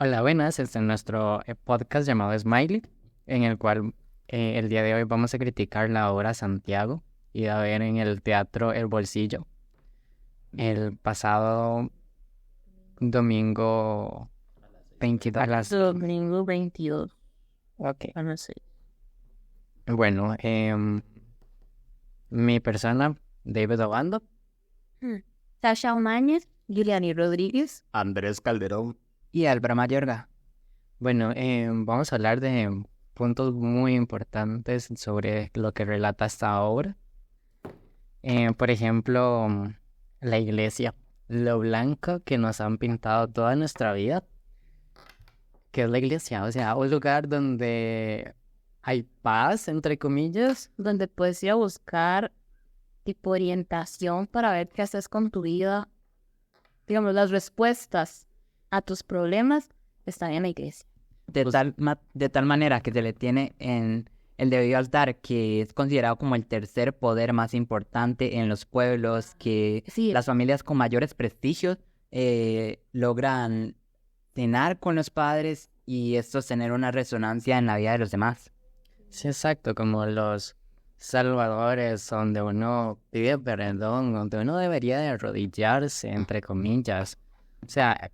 Hola, buenas. Este es nuestro podcast llamado Smiley, en el cual el día de hoy vamos a criticar la obra Santiago y a ver en el teatro El Bolsillo el pasado domingo 22 a las... Domingo 22. Ok. No sé. Bueno, mi persona, David Obando, Sasha Omañez, Giuliani Rodríguez. Andrés Calderón. Y Álvaro Mayorga. bueno, vamos a hablar de puntos muy importantes sobre lo que relata esta obra. Por ejemplo, la iglesia, lo blanco que nos han pintado toda nuestra vida, que es la iglesia, o sea, un lugar donde hay paz, entre comillas. Donde puedes ir a buscar tipo orientación para ver qué haces con tu vida. Digamos, las respuestas a tus problemas están en la iglesia. De tal manera que se le tiene en el debido altar, que es considerado como el tercer poder más importante en los pueblos, que Sí. las familias con mayores prestigios logran cenar con los padres y esto tener una resonancia en la vida de los demás. Sí, exacto, como los salvadores, donde uno pide perdón, donde uno debería de arrodillarse, entre comillas. O sea,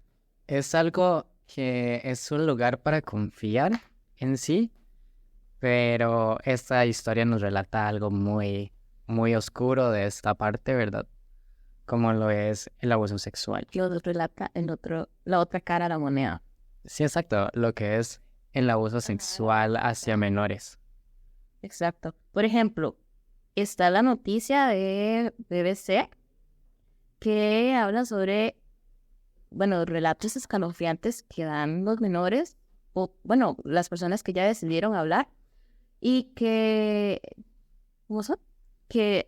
es algo que es un lugar para confiar en sí, pero esta historia nos relata algo muy, muy oscuro de esta parte, ¿verdad? Como lo es el abuso sexual. Lo relata la otra cara de la moneda. Sí, exacto, lo que es el abuso sexual hacia menores. Exacto. Por ejemplo, está la noticia de BBC que habla sobre, bueno, relatos escalofriantes que dan los menores o, bueno, las personas que ya decidieron hablar y que, ¿cómo son? Que,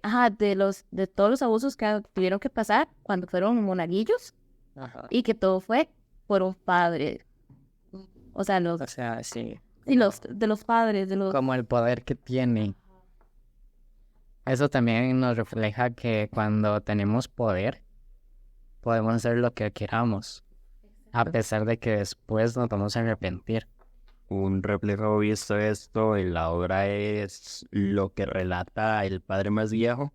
de todos los abusos que tuvieron que pasar cuando fueron monaguillos y que todo fue por un padre. O sea, O sea, sí, de los padres, de los... como el poder que tiene. Eso también nos refleja que cuando tenemos poder, podemos hacer lo que queramos, a pesar de que después nos vamos a arrepentir. Un reflejo visto de esto en la obra es lo que relata el padre más viejo.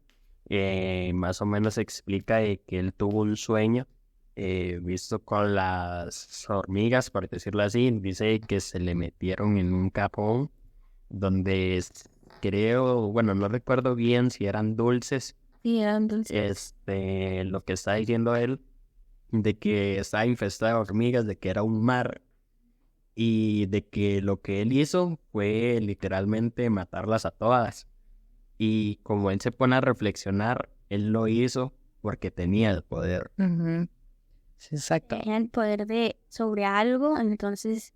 Más o menos explica de que él tuvo un sueño visto con las hormigas, por decirlo así. Dice que se le metieron en un cajón donde creo, bueno, no recuerdo bien si eran dulces. Sí, eran dulces. Lo que está diciendo él, de que estaba infestado de hormigas, de que era un mar y de que lo que él hizo fue literalmente matarlas a todas. Y como él se pone a reflexionar, él lo hizo porque tenía el poder. Sí, exacto. Tenía el poder de sobre algo, entonces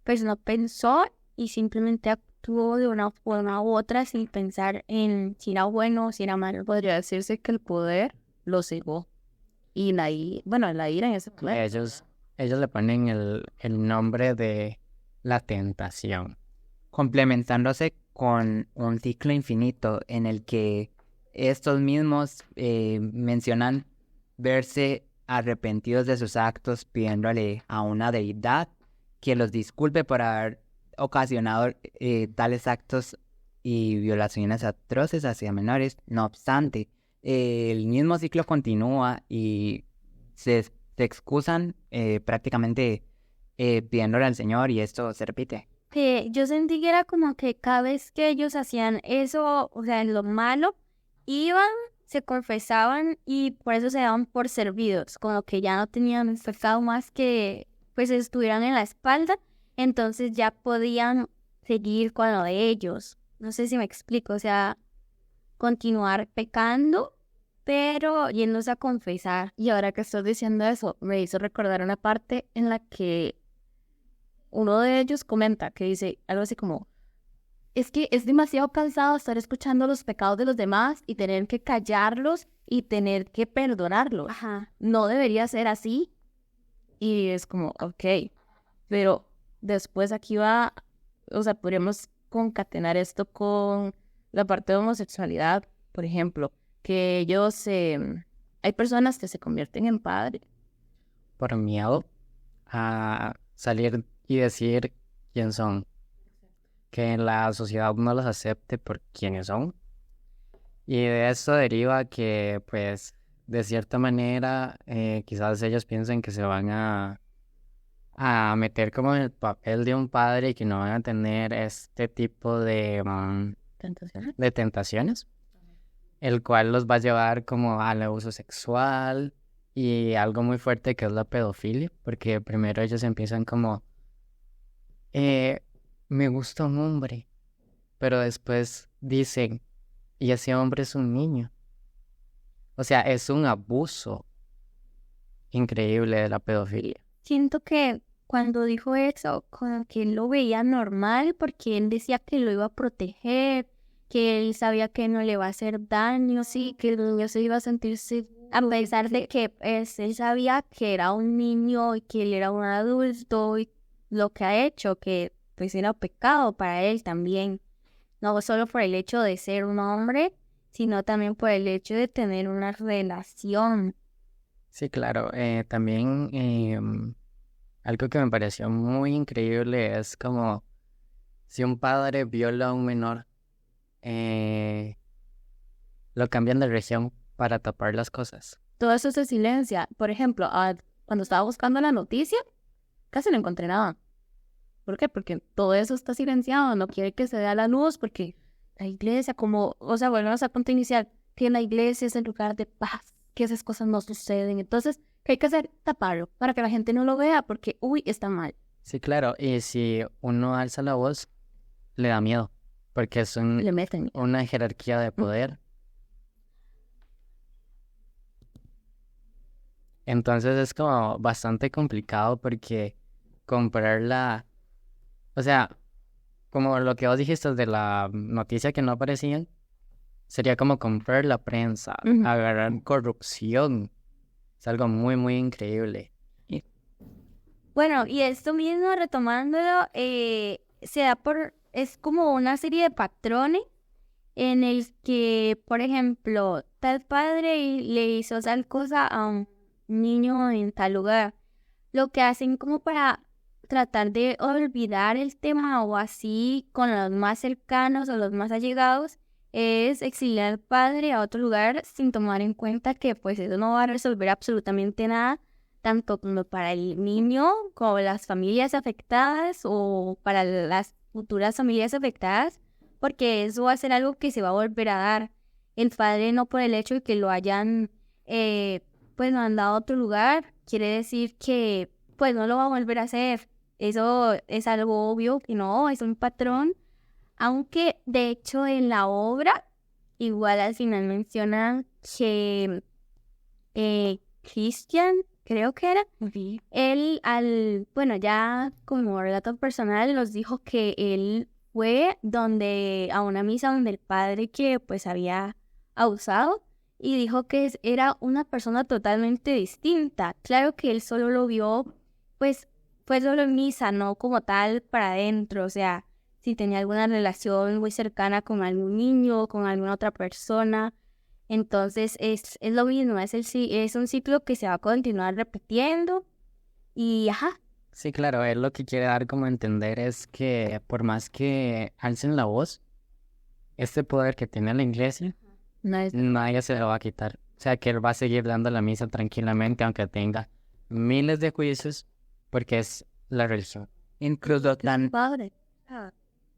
pues no pensó y simplemente actuó de una forma u otra sin pensar en si era bueno o si era malo. Podría decirse que el poder lo cegó. Y la ira en ese poder. Ellos le ponen el nombre de la tentación. Complementándose con un ciclo infinito en el que estos mismos mencionan verse arrepentidos de sus actos, pidiéndole a una deidad que los disculpe por haber ocasionado tales actos y violaciones atroces hacia menores. No obstante, el mismo ciclo continúa y se excusan prácticamente pidiéndole al Señor y esto se repite. Que yo sentí que era como que cada vez que ellos hacían eso, o sea, en lo malo, iban, se confesaban y por eso se daban por servidos, como que ya no tenían pecado más que pues estuvieran en la espalda, entonces ya podían seguir con lo de ellos. No sé si me explico, o sea, continuar pecando, pero yéndose a confesar. Y ahora que estoy diciendo eso, me hizo recordar una parte en la que uno de ellos comenta que dice algo así como: es que es demasiado cansado estar escuchando los pecados de los demás y tener que callarlos y tener que perdonarlos. Ajá. No debería ser así. Y es como, ok, pero después aquí va, o sea, podríamos concatenar esto con la parte de homosexualidad, por ejemplo, que ellos, hay personas que se convierten en padres. Por miedo a salir y decir quién son, que la sociedad no los acepte por quienes son. Y de esto deriva que, pues, de cierta manera, quizás ellos piensen que se van a meter como en el papel de un padre y que no van a tener este tipo ¿Tentaciones? de tentaciones, el cual los va a llevar como al abuso sexual y algo muy fuerte que es la pedofilia, porque primero ellos empiezan como, me gusta un hombre, pero después dicen, y ese hombre es un niño. O sea, es un abuso increíble de la pedofilia. Siento que cuando dijo eso, como que él lo veía normal porque él decía que lo iba a proteger, que él sabía que no le va a hacer daño, sí, que el niño se iba a sentirse, a pesar de que pues, él sabía que era un niño y que él era un adulto y lo que ha hecho, que pues era pecado para él también, no solo por el hecho de ser un hombre, sino también por el hecho de tener una relación. Sí, claro. También algo que me pareció muy increíble es como si un padre viola a un menor, lo cambian de región para tapar las cosas. Todo eso se silencia. Por ejemplo, cuando estaba buscando la noticia, casi no encontré nada. ¿Por qué? Porque todo eso está silenciado, no quiere que se dé a la luz, porque la iglesia, como, o sea, volvemos al punto inicial, que la iglesia es el lugar de paz, que esas cosas no suceden. Entonces, ¿qué hay que hacer? Taparlo, para que la gente no lo vea, porque, uy, está mal. Sí, claro. Y si uno alza la voz, le da miedo, porque es Le meten. una jerarquía de poder. Entonces es como bastante complicado porque comprarla, o sea, como lo que vos dijiste de la noticia que no aparecían, sería como comprar la prensa, Ujú. agarrar corrupción. Es algo muy, muy increíble. Bueno, y esto mismo, retomándolo, es como una serie de patrones en el que, por ejemplo, tal padre le hizo tal cosa a un niño en tal lugar. Lo que hacen como para tratar de olvidar el tema o así con los más cercanos o los más allegados es exiliar al padre a otro lugar sin tomar en cuenta que pues eso no va a resolver absolutamente nada, tanto como para el niño como las familias afectadas o para las futuras familias afectadas, porque eso va a ser algo que se va a volver a dar. El padre no por el hecho de que lo hayan pues mandado a otro lugar, quiere decir que pues no lo va a volver a hacer. Eso es algo obvio que no, es un patrón. Aunque de hecho en la obra igual al final mencionan que Christian, creo que era, él bueno, ya como relato personal nos dijo que él fue a una misa donde el padre que pues había abusado y dijo que era una persona totalmente distinta. Claro que él solo lo vio, pues fue solo en misa, no como tal para adentro, o sea, si tenía alguna relación muy cercana con algún niño, con alguna otra persona. Entonces es lo mismo, es un ciclo que se va a continuar repitiendo y ajá. Sí, claro, él lo que quiere dar como a entender es que por más que alcen la voz, este poder que tiene la iglesia, nadie se lo va a quitar. O sea, que él va a seguir dando la misa tranquilamente, aunque tenga miles de juicios, porque es la religión. Incluso Padre.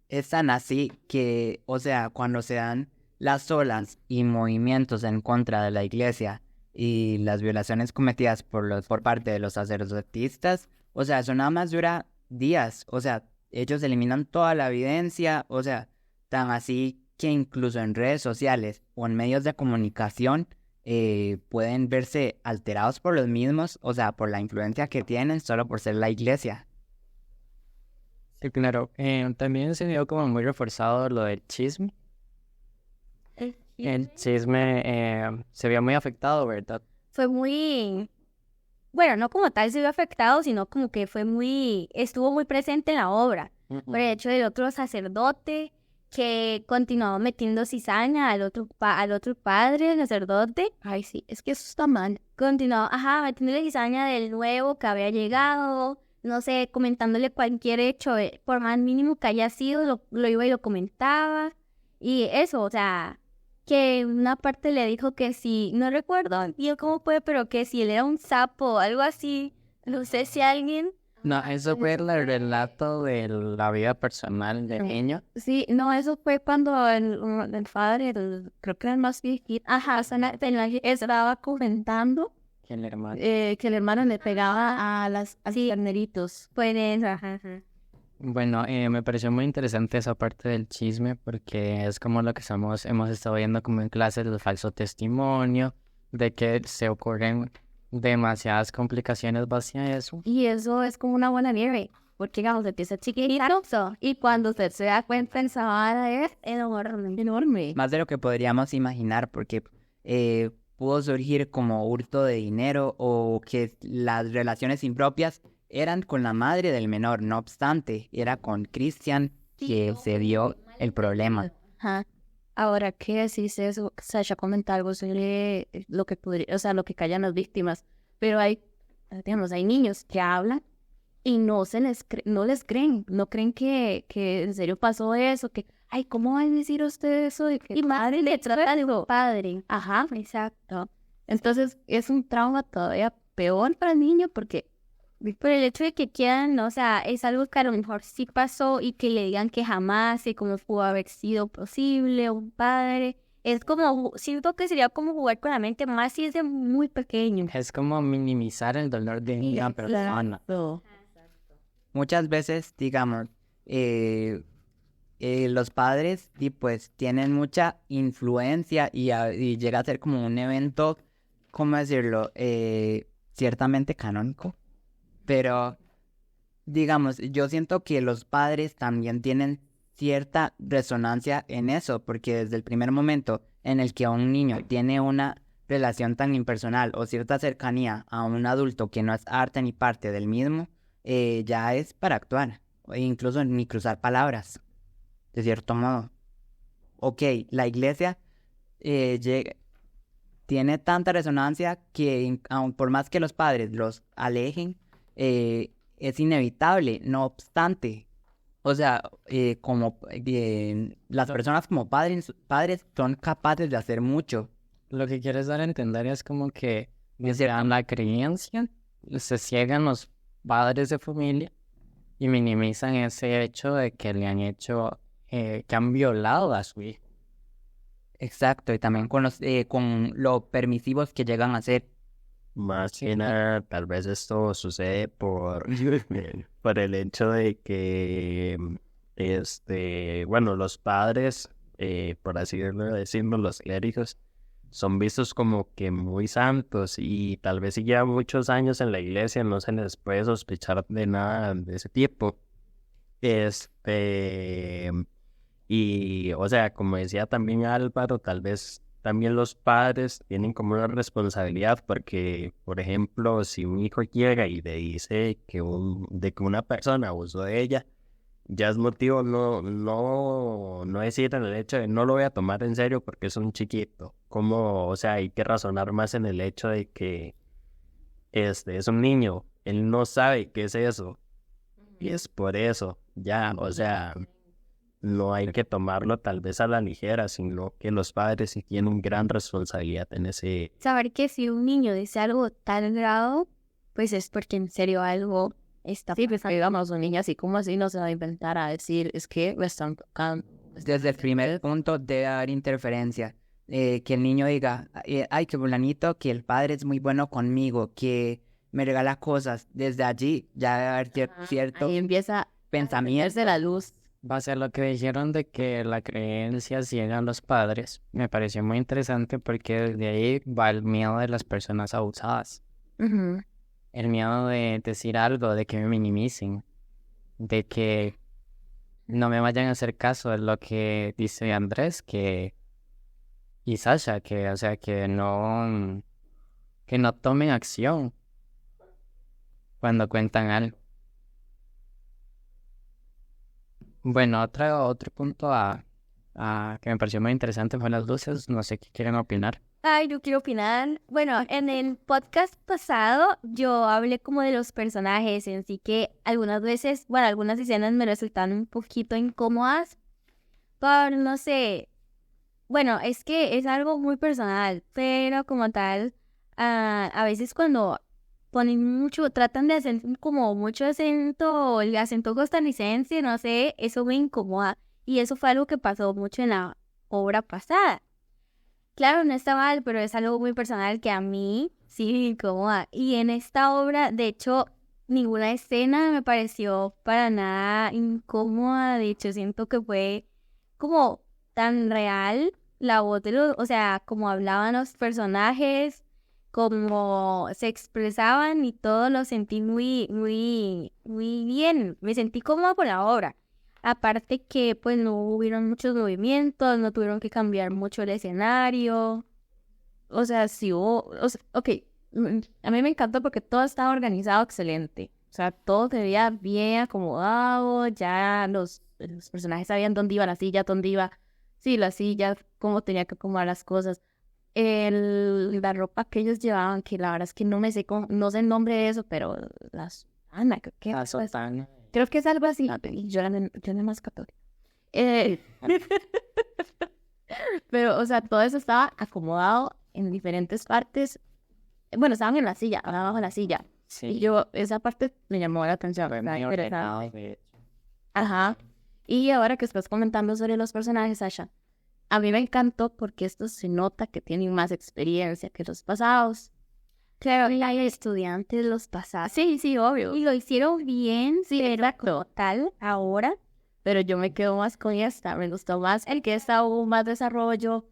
es tan así que, o sea, cuando se dan las olas y movimientos en contra de la iglesia y las violaciones cometidas por parte de los sacerdotistas, o sea, eso nada más dura días, o sea, ellos eliminan toda la evidencia, o sea, tan así que incluso en redes sociales o en medios de comunicación pueden verse alterados por los mismos, o sea, por la influencia que tienen solo por ser la iglesia. Sí, claro. También se vio como muy reforzado lo del chisme. El chisme se vio muy afectado, ¿verdad? Fue muy, bueno, no como tal se vio afectado, sino como que estuvo muy presente en la obra. Por el hecho del otro sacerdote que continuaba metiendo cizaña al otro padre, el sacerdote. Ay, sí, es que eso está mal. Continuaba, metiéndole cizaña del nuevo que había llegado, no sé, comentándole cualquier hecho, por más mínimo que haya sido, lo iba y lo comentaba. Y eso, o sea, que una parte le dijo que si, no recuerdo bien cómo fue, pero que si él era un sapo o algo así, no sé si alguien... No, eso fue el relato de la vida personal del niño. Sí, no, eso fue cuando el padre, creo que era el más viejito, ajá, estaba comentando Que el hermano. que el hermano le pegaba a los carneritos. Pues eso, ajá. Bueno, me pareció muy interesante esa parte del chisme porque es como lo que hemos estado viendo como en clases del falso testimonio, de que se ocurren demasiadas complicaciones basadas en eso. Y eso es como una buena nieve, porque digamos, empieza chiquitito y cuando usted se da cuenta, esa vara es enorme, enorme. Más de lo que podríamos imaginar, porque pudo surgir como hurto de dinero o que las relaciones impropias eran con la madre del menor. No obstante, era con Christian que se dio el problema. Ajá. Ahora, ¿qué decís eso? Sasha comenta algo sobre lo que podría, o sea, lo que callan las víctimas, pero digamos, hay niños que hablan y no no les creen, no creen que en serio pasó eso, que, ay, ¿cómo va a decir usted eso? De que madre le trata de padre. Ajá, exacto. Entonces, es un trauma todavía peor para el niño porque por el hecho de que quieran, o sea, es algo que a lo mejor sí pasó y que le digan que jamás y cómo pudo haber sido posible un padre. Es como, siento que sería como jugar con la mente más si es de muy pequeño. Es como minimizar el dolor de una persona. Muchas veces, digamos, los padres pues tienen mucha influencia y llega a ser como un evento, ¿cómo decirlo? Ciertamente canónico. Pero, digamos, yo siento que los padres también tienen cierta resonancia en eso, porque desde el primer momento en el que un niño tiene una relación tan impersonal o cierta cercanía a un adulto que no es arte ni parte del mismo, ya es para actuar, e incluso ni cruzar palabras, de cierto modo. Ok, la iglesia tiene tanta resonancia que aun por más que los padres los alejen, es inevitable, no obstante. O sea, las personas como padres son capaces de hacer mucho. Lo que quieres dar a entender es como que desde la creencia se ciegan los padres de familia y minimizan ese hecho de que le han hecho, que han violado a su hijo. Exacto, y también con lo permisivos que llegan a ser. Más que nada, tal vez esto sucede por el hecho de que, bueno, los padres, por así decirlo, los clérigos, son vistos como que muy santos y tal vez si llevan muchos años en la iglesia no se les puede sospechar de nada de ese tipo. Y, o sea, como decía también Álvaro, tal vez también los padres tienen como una responsabilidad porque, por ejemplo, si un hijo llega y le dice de que una persona abusó de ella, ya es motivo no decir en el hecho de no lo voy a tomar en serio porque es un chiquito. Como, o sea, hay que razonar más en el hecho de que es un niño, él no sabe qué es eso. Y es por eso, ya, o sea, no hay que tomarlo tal vez a la ligera, sino que los padres sí tienen gran responsabilidad en ese... Saber que si un niño dice algo tan grave, pues es porque en serio algo está... Sí, pues digamos, un niño así como así no se va a inventar a decir, es que me están tocando. Desde el primer punto debe haber interferencia. Que el niño diga, ay, que fulanito, que el padre es muy bueno conmigo, que me regala cosas. Desde allí ya debe haber cierto Ahí empieza pensamiento. de la luz. Va a ser lo que dijeron de que la creencia ciega a los padres. Me pareció muy interesante porque desde ahí va el miedo de las personas abusadas. El miedo de decir algo, de que me minimicen, de que no me vayan a hacer caso de lo que dice Andrés y Sasha, que, o sea, que no tomen acción cuando cuentan algo. Bueno, otro punto que me pareció muy interesante fue las luces. No sé qué quieren opinar. Ay, yo quiero opinar. Bueno, en el podcast pasado yo hablé como de los personajes, en sí que algunas veces, bueno, algunas escenas me resultan un poquito incómodas, por no sé, bueno, es que es algo muy personal, pero como tal, a veces cuando ponen mucho, tratan de hacer como mucho acento, el acento costarricense, no sé, eso me incomoda. Y eso fue algo que pasó mucho en la obra pasada. Claro, no está mal, pero es algo muy personal que a mí sí me incomoda. Y en esta obra, de hecho, ninguna escena me pareció para nada incómoda. De hecho, siento que fue como tan real la voz de los, o sea, como hablaban los personajes, como se expresaban y todo lo sentí muy, muy, muy bien. Me sentí cómoda con la obra. Aparte que pues no hubieron muchos movimientos, no tuvieron que cambiar mucho el escenario. O sea, sí hubo, o sea, ok, a mí me encantó porque todo estaba organizado excelente. O sea, todo se veía bien acomodado, ya los personajes sabían dónde iba la silla, dónde iba, sí, la silla, cómo tenía que acomodar las cosas. La ropa que ellos llevaban, que la verdad es que no me sé, no sé el nombre de eso, pero las... Ana, ¿qué? La sotana. Creo que es algo así. Yo era más católica. Eh, pero, o sea, todo eso estaba acomodado en diferentes partes. Bueno, estaban en la silla, abajo de la silla. Sí. Y yo, esa parte me llamó la atención. Fue estaba muy interesante. ordenado, de hecho. Ajá. Y ahora que estás comentando sobre los personajes, Sasha, a mí me encantó porque esto se nota que tienen más experiencia que los pasados. Claro, y hay estudiantes los pasados. Sí, sí, obvio. Y lo hicieron bien, sí, pero como tal, ahora. Pero yo me quedo más con esta. Me gustó más el que esta hubo más desarrollo.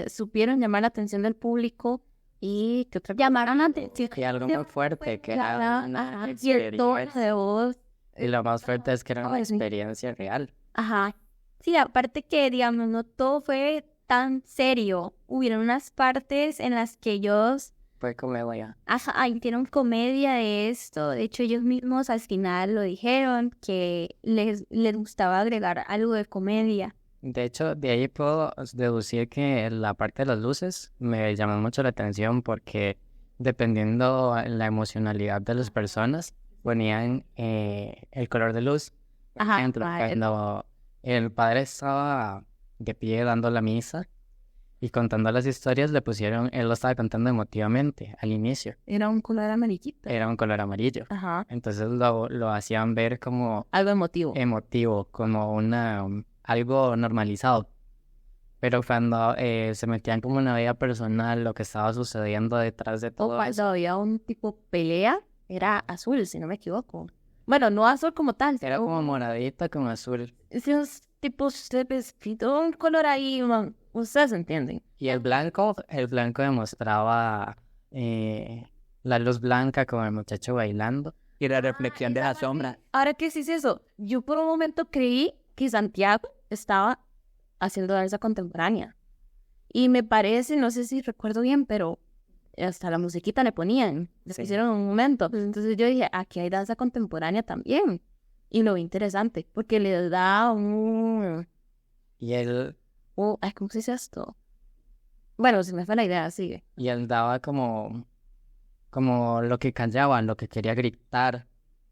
Supieron llamar la atención del público. Y que otra llamaron la atención. Y algo muy fuerte, que era una y el tono experiencia. de voz. Y lo más fuerte es que era una Ay, sí. experiencia real. Ajá. Sí, aparte que, digamos, no todo fue tan serio. Hubieron unas partes en las que ellos, Fue como ya. ajá, hicieron comedia de esto. De hecho, ellos mismos al final lo dijeron, que les gustaba agregar algo de comedia. De hecho, de ahí puedo deducir que la parte de las luces me llamó mucho la atención porque dependiendo la emocionalidad de las personas, ponían el color de luz. Por Ajá, ejemplo, cuando el padre estaba de pie dando la misa y contando las historias, le pusieron, él lo estaba contando emotivamente al inicio. era un color amarillito. Era un color amarillo. Ajá. Entonces lo hacían ver como Algo emotivo. emotivo, como algo normalizado. Pero cuando se metían como en la vida personal, lo que estaba sucediendo detrás de O todo cuando eso, había un tipo pelea, era azul, si no me equivoco. Bueno, no azul como tal. era como moradita con azul. Esos tipos de vestido, un color ahí, ustedes entienden. Y el blanco demostraba la luz blanca con el muchacho bailando. Y la reflexión de la sombra. Ahora que sí es eso, yo por un momento creí que Santiago estaba haciendo danza contemporánea. Y me parece, no sé si recuerdo bien, pero hasta la musiquita le ponían, les Sí. hicieron un momento. Entonces yo dije, aquí hay danza contemporánea también. Y lo vi interesante, porque le da un... Y él ay, ¿cómo se dice esto? Bueno, si me fue la idea, sigue. daba como lo que callaban, lo que quería gritar.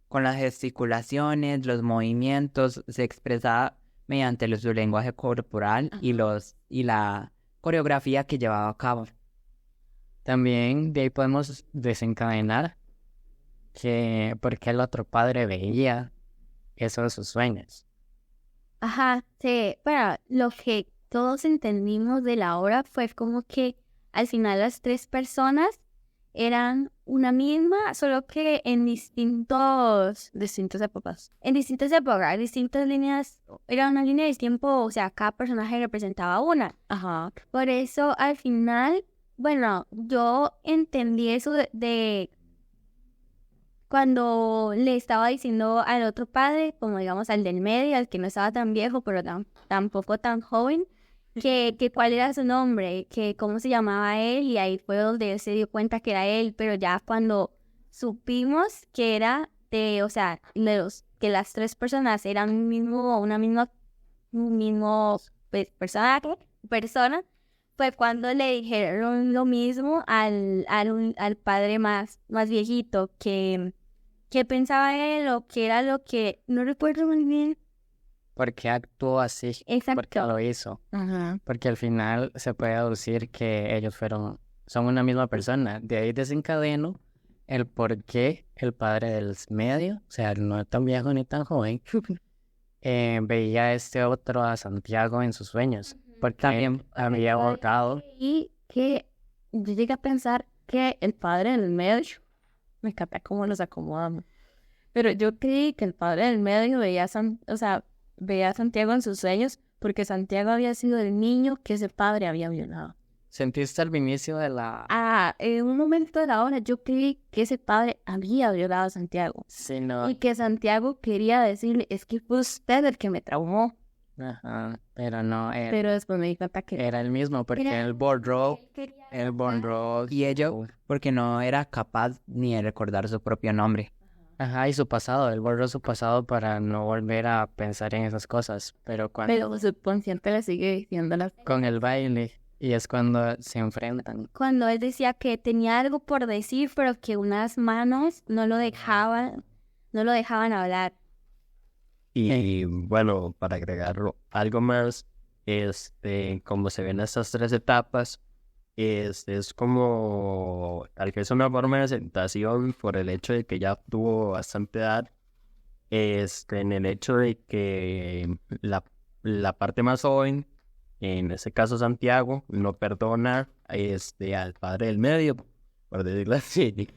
Con las gesticulaciones, los movimientos, se expresaba mediante su lenguaje corporal y la coreografía que llevaba a cabo. También de ahí podemos desencadenar que porque el otro padre veía eso de sus sueños. Ajá, sí, pero lo que todos entendimos de la obra fue como que al final las tres personas eran una misma, solo que en distintas épocas. En distintas épocas, distintas líneas, era una línea de tiempo, o sea, cada personaje representaba una. Ajá. Por eso al final, bueno, yo entendí eso de cuando le estaba diciendo al otro padre, como digamos al del medio, al que no estaba tan viejo, pero tampoco tan joven, que cuál era su nombre, que cómo se llamaba él, y ahí fue donde él se dio cuenta que era él, pero ya cuando supimos que era o sea, que las tres personas eran un mismo personaje, persona, fue cuando le dijeron lo mismo al padre más viejito, que pensaba él o que era lo que, no recuerdo muy bien. ¿Por qué actuó así? ¿Por qué Exacto. lo hizo? Ajá. Porque al final se puede deducir que ellos son una misma persona. De ahí desencadeno el por qué el padre del medio, o sea, no tan viejo ni tan joven, veía a este otro, a Santiago, en sus sueños. Porque También había ahorcado. Y que yo llegué a pensar que el padre del medio, me encanta cómo los acomodamos, pero yo creí que el padre del medio veía a Santiago en sus sueños porque Santiago había sido el niño que ese padre había violado. ¿Sentiste al inicio de la...? En un momento de la hora yo creí que ese padre había violado a Santiago Sí, no. y que Santiago quería decirle, es que fue usted el que me traumó, Ajá, pero no, pero después me di cuenta que era el mismo, porque Era- él borró y ello porque no era capaz ni de recordar su propio nombre. Ajá, y su pasado, él borró su pasado para no volver a pensar en esas cosas, pero pero su subconsciente le sigue diciendo las con el baile, y es cuando se enfrentan. Cuando él decía que tenía algo por decir, pero que unas manos no lo dejaban hablar. Y bueno, para agregarlo algo más, como se ven estas tres etapas, es como tal vez una forma de aceptación por el hecho de que ya tuvo bastante edad, en el hecho de que la parte más joven, en este caso Santiago, no perdona al padre del medio, por decirlo así.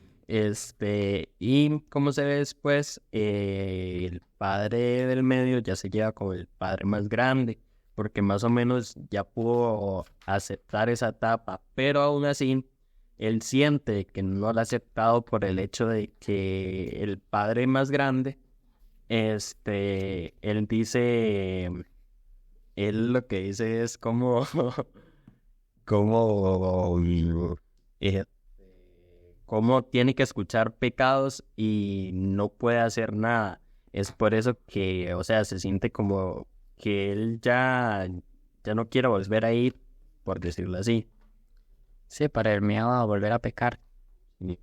Y como se ve después, el padre del medio ya se lleva con el padre más grande, porque más o menos ya pudo aceptar esa etapa, pero aún así, él siente que no lo ha aceptado por el hecho de que el padre más grande, él dice, él lo que dice es como, como, cómo tiene que escuchar pecados y no puede hacer nada. Es por eso que, o sea, se siente como que él ya no quiere volver a ir, por decirlo así. Sí, para el miedo a volver a pecar. Sí.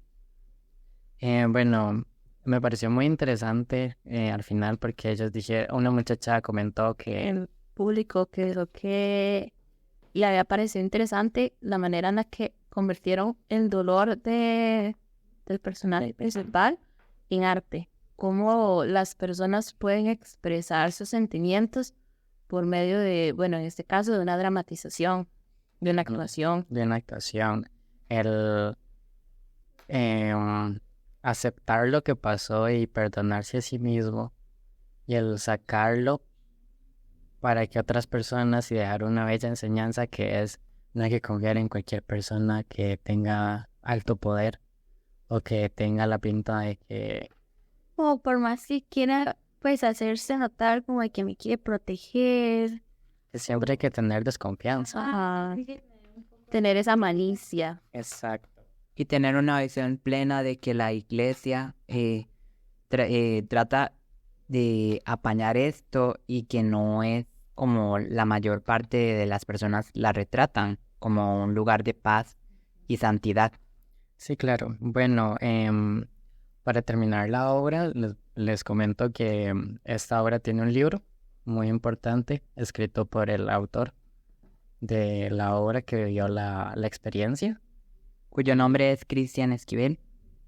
Bueno, me pareció muy interesante al final porque ellos dijeron, una muchacha comentó que el público que lo que le había parecido interesante la manera en la que convirtieron el dolor del personaje principal en arte, cómo las personas pueden expresar sus sentimientos por medio de, bueno, en este caso de una dramatización, de una actuación. de una actuación, el aceptar lo que pasó y perdonarse a sí mismo y el sacarlo para que otras personas y dejar una bella enseñanza que es no hay que confiar en cualquier persona que tenga alto poder o que tenga la pinta de que O por más que quiera, pues, hacerse notar como de que me quiere proteger. siempre hay que tener desconfianza. Ajá. Tener esa malicia. Exacto. Y tener una visión plena de que la iglesia trata de apañar esto y que no es como la mayor parte de las personas la retratan, como un lugar de paz y santidad. Sí, claro. Bueno, para terminar la obra, les comento que esta obra tiene un libro muy importante, escrito por el autor de la obra que vivió la experiencia, Cuyo nombre es Cristian Esquivel.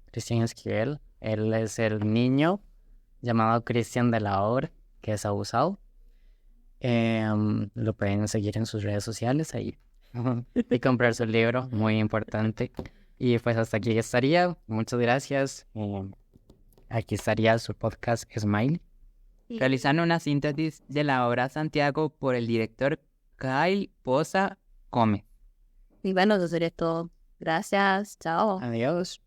Cristian Esquivel. Él es el niño llamado Cristian de la obra, que es abusado. Lo pueden seguir en sus redes sociales ahí y comprar su libro, muy importante. Y pues hasta aquí estaría. Muchas gracias. Aquí estaría su podcast Smile. Realizando una síntesis de la obra Santiago por el director Kyle Poza Gómez. Y bueno, eso sería todo. Gracias. Chao. Adiós.